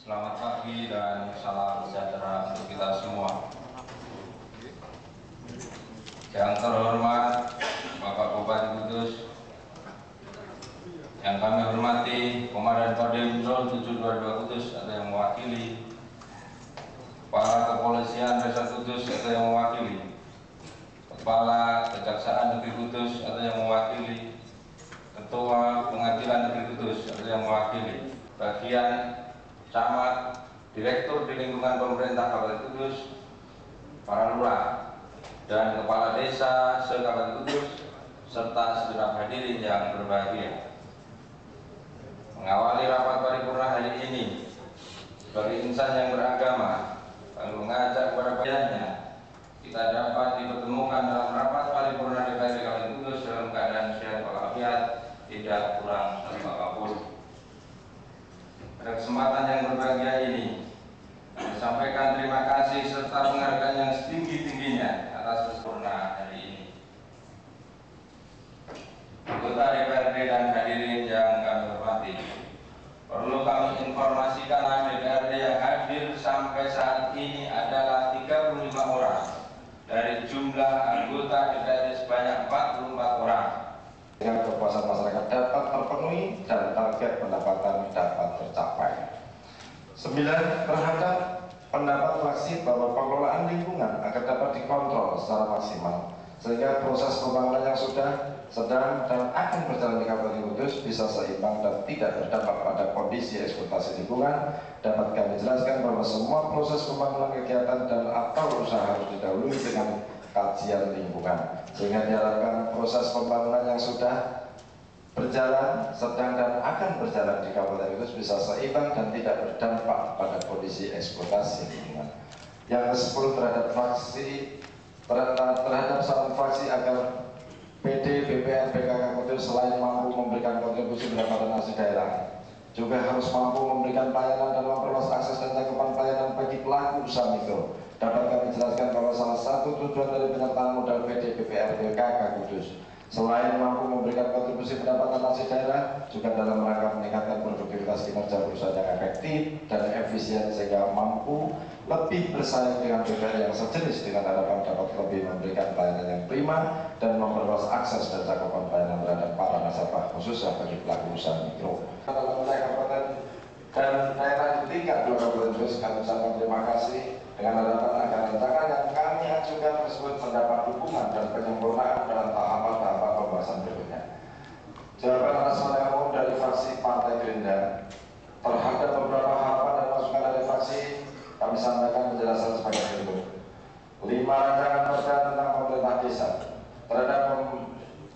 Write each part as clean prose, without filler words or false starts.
Selamat pagi dan salam sejahtera untuk kita semua. Yang terhormat Bapak Bupati Kudus, yang kami hormati Komandan Kodim 0722 Kudus atau yang mewakili, Kepala Kepolisian Resort Kudus atau yang mewakili, Kepala Kejaksaan Negeri Kudus atau yang mewakili, Ketua Pengadilan Negeri Kudus atau yang mewakili, bagian camat, direktur di lingkungan pemerintah Kabupaten Kudus, para lurah, dan kepala desa se-Kabupaten Kudus, serta segenap hadirin yang berbahagia. Mengawali rapat paripurna hari ini, sebagai insan yang beragama, kami mengajak kepada bagiannya kita dapat dipertemukan dalam rapat paripurna DPRD Kabupaten Kudus dalam keadaan sehat walafiat, tidak kurang satu apapun. Pada kesempatan yang berbahagia ini, kami sampaikan terima kasih serta penghargaan yang setinggi-tingginya atas kesempurnaan hari ini. Anggota DPRD dan hadirin yang kami hormati, perlu kami informasikan DPRD yang hadir sampai saat ini adalah 35 orang dari jumlah anggota DPRD sebanyak 44 orang. Dengan kepuasan masyarakat dapat terpenuhi dan target pendapatan dapat tercapai. 9. Terhadap pendapat fraksi bahwa pengelolaan lingkungan agar dapat dikontrol secara maksimal sehingga proses pembangunan yang sudah, sedang, dan akan berjalan di Kabupaten Kudus bisa seimbang dan tidak berdampak pada kondisi eksploitasi lingkungan. Dapat kami jelaskan bahwa semua proses pembangunan kegiatan dan atau usaha harus didahului dengan kajian lingkungan sehingga diharapkan proses pembangunan yang sudah berjalan, sedang, dan akan berjalan di Kabupaten Kudus bisa seimbang dan tidak berdampak pada kondisi eksploitasi lingkungan. Yang ke-10 terhadap satu fraksi agar PD, BPN, BKK Kudus selain mampu memberikan kontribusi pendapatan asli daerah, juga harus mampu memberikan pelayanan dan memperluas akses dan cakupan pelayanan bagi pelaku usaha mikro. Dapat kami jelaskan bahwa salah satu tujuan dari penyertaan modal PD, BPR, BKK Kudus selain mampu memberikan kontribusi pendapatan asli daerah, juga dalam rangka meningkatkan produktivitas kinerja perusahaan yang efektif dan efisien sehingga mampu lebih bersaing dengan BPR yang sejenis dengan harapan dapat lebih memberikan pelayanan yang prima dan memperluas akses dan cakupan pelayanan terhadap para nasabah khususnya bagi pelaku usaha mikro. Dalam wilayah kabupaten dan daerah di tingkat 2 Kabupaten Kudus, kami ucapkan terima kasih dengan harapan agar rancangan yang kami ajukan tersebut mendapat dukungan dan penyempurnaan dalam tahapan-tahapan pembahasan berikutnya. Jawaban atas pertanyaan umum dari fraksi Partai Gerindra terhadap beberapa harapan dan masukan dari fraksi kami sampaikan penjelasan sebagai berikut. 5 rancangan perda tentang pemerintah desa terhadap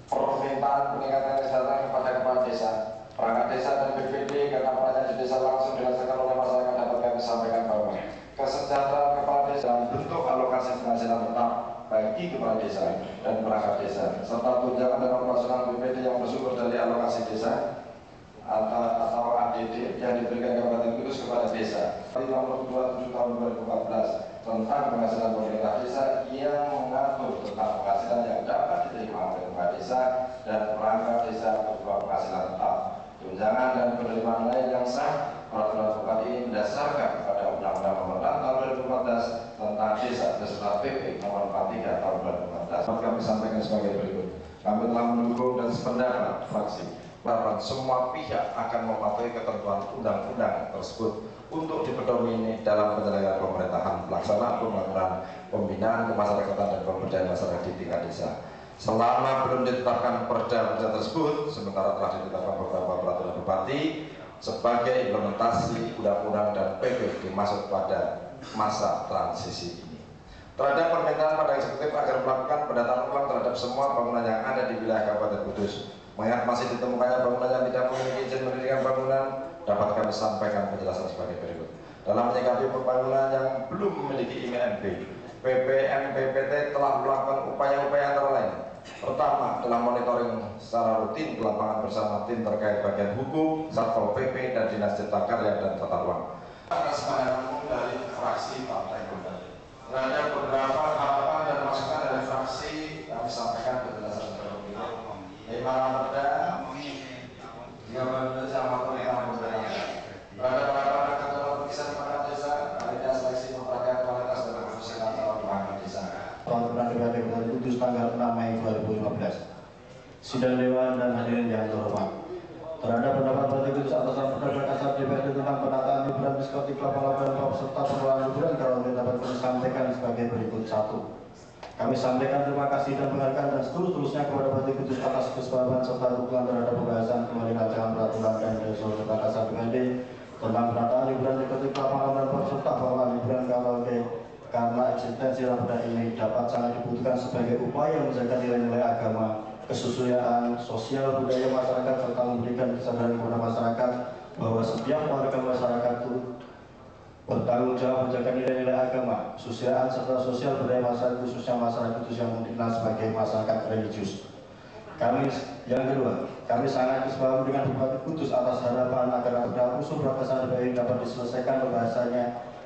permintaan peningkatan kesejahteraan kepada kepala desa, perangkat desa, dan BPD karena perannya di desa langsung dirasakan oleh masyarakat. Dapat kami sampaikan bahwa kesejahteraan kepala desa dalam bentuk alokasi penghasilan tetap bagi kepala desa dan perangkat desa serta tunjangan dan operasional BPD yang bersumber dari alokasi desa atau ADD yang diberikan Kabupaten Kudus kepada desa. Nomor 27 tahun 2014 tentang penghasilan pemerintah desa yang mengatur tentang penghasilan yang dapat diterima oleh kepala desa dan perangkat desa berupa penghasilan tetap, tunjangan dan penerimaan lain yang sah. Peraturan Bupati ini mendasarkan pada Undang-Undang Nomor 6 Tahun 2014 tentang Desa beserta PP Nomor 43 Tahun 2014. Kami sampaikan sebagai berikut. Kami telah mendukung dan sependapat fraksi bahwa semua pihak akan mematuhi ketentuan undang-undang tersebut untuk dipedomini dalam penyelenggaraan pemerintahan, pelaksanaan pembangunan, pembinaan kemasyarakatan dan pemberdayaan masyarakat di tingkat desa. Selama belum ditetapkan perda tersebut, sementara telah ditetapkan beberapa peraturan bupati sebagai implementasi undang-undang dan PP dimasuk pada masa transisi ini. Terhadap permintaan pada eksekutif agar melakukan pendataan ulang terhadap semua bangunan yang ada di wilayah Kabupaten Kudus, mengingat masih ditemukannya bangunan yang tidak memiliki izin mendirikan bangunan, dapat kami sampaikan penjelasan sebagai berikut. Dalam menyikapi pembangunan yang belum memiliki IMB, PPM BPT telah melakukan upaya-upaya antara lain. Pertama adalah monitoring secara rutin ke lapangan bersama tim terkait bagian hukum, Satpol PP, dan Dinas Cipta Karya dan Tata Ruang. Atas pandangan umum dari fraksi Partai Gerindra terhadap beberapa harapan dan masukan dari fraksi kami sampaikan penjelasan seperti ini. 5 perda, 3 perda sama tentang pemberantasan terhadap harapan dan ketentuan Sidang Dewan dan hadirin yang terhormat. Terhadap pendapat Partai Kudus atas pendapat kasar DPRD tentang penataan hiburan diskotik lapangan pop serta pengelolaan hiburan kalau dapat kami sampaikan sebagai berikut. 1. Kami sampaikan terima kasih dan penghargaan dan seterusnya kepada Partai Kudus atas kesepahaman serta dukungan terhadap pembahasan kembali rancangan peraturan dan resolusi tentang kasar DPRD tentang penataan hiburan diskotik lapangan pop serta pengelolaan hiburan karaoke karena eksistensi raperda ini dapat sangat dibutuhkan sebagai upaya menjaga nilai-nilai agama, kesesuaian sosial budaya masyarakat serta memberikan kesadaran kepada masyarakat bahwa setiap warga masyarakat turut bertanggung jawab menjaga nilai-nilai agama, kesusilaan serta sosial budaya masyarakat khususnya masyarakat khusus yang dikenal sebagai masyarakat religius. Yang kedua, kami sangat bersepakat dengan Bupati Kudus atas harapan agar raperda usul Prakersa DPRD dapat diselesaikan pembahasannya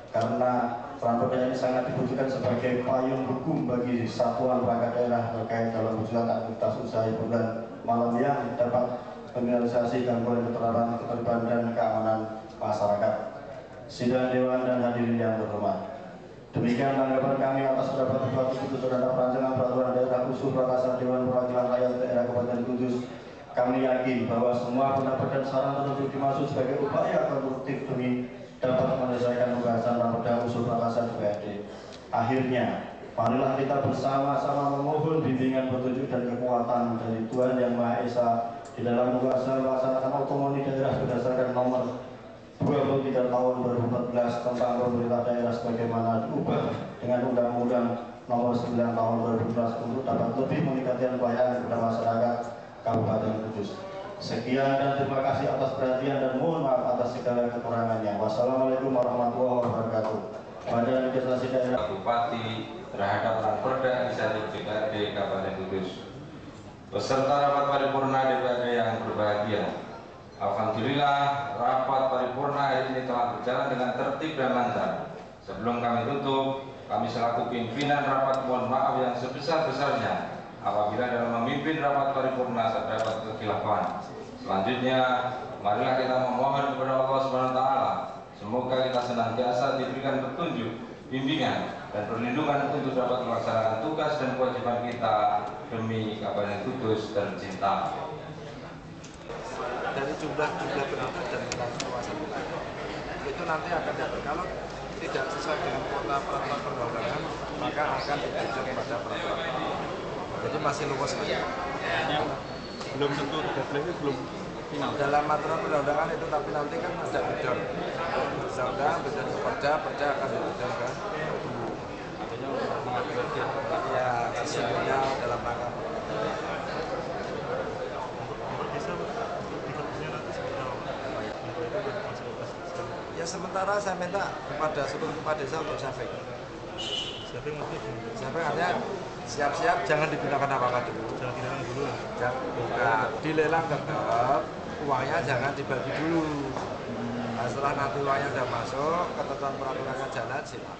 karena raperda ini sangat dibutuhkan sebagai payung hukum bagi satuan perangkat daerah terkait dalam wujudkan aktivitas usaha hiburan malam yang dapat meminimalisasi gangguan ketertiban dan keamanan masyarakat. Sidang Dewan dan hadirin yang terhormat. Demikian tanggapan kami atas pendapat Bupati Kudus terhadap rancangan peraturan daerah usul Prakersa Dewan Perwakilan Rakyat Daerah Kabupaten Kudus. Kami yakin bahwa semua pendapat dan saran tersebut dimaksud sebagai upaya konstruktif demi dapat menyelesaikan pembahasan raperda usul Prakersa DPRD. Akhirnya, marilah kita bersama-sama memohon bimbingan petunjuk dan kekuatan dari Tuhan Yang Maha Esa di dalam melaksanakan otonomi daerah berdasarkan nomor 23 tahun 2014 tentang pemerintah daerah sebagaimana diubah dengan Undang-Undang nomor 9 tahun 2014 untuk dapat lebih meningkatkan pelayanan kepada masyarakat Kabupaten Kudus. Sekian dan terima kasih atas perhatian dan mohon maaf atas segala kekurangannya. Wassalamualaikum warahmatullahi wabarakatuh. Badan Legislasi Daerah Bupati terhadap raperda inisiatif DPRD Kabupaten Kudus. Beserta rapat paripurna DPRD yang berbahagia. Alhamdulillah, rapat paripurna hari ini telah berjalan dengan tertib dan lancar. Sebelum kami tutup, kami selaku pimpinan rapat mohon maaf yang sebesar-besarnya apabila dalam memimpin rapat paripurna terdapat kekhilafan. Selanjutnya, marilah kita memohon kepada Allah SWT. Semoga kita senantiasa diberikan petunjuk, bimbingan, dan perlindungan untuk dapat melaksanakan tugas dan kewajiban kita demi Kabupaten Kudus tercinta. Dari jumlah penduduk dan kawasan itu nanti akan dapat, kalau tidak sesuai dengan kuota peraturan perundang-undangan maka akan dirujuk pada peraturan. Jadi masih luas saja. Belum tentu deadline belum final. Dalam aturan perundang-undangan itu, tapi nanti kan ada bidang undang-undang, bidang perda akan dibidang kan. Artinya mengakomodir Ya, sesungguhnya dalam rangka. Ya sementara saya minta kepada seluruh kepala desa untuk saving. Saving artinya siap-siap, jangan digunakan apa-apa dulu. Jangan digunakan dulu. Bukan, dilelang tetap, uangnya jangan dibagi dulu. Nah, setelah nanti uangnya sudah masuk, ketentuan peraturannya jalan, silakan.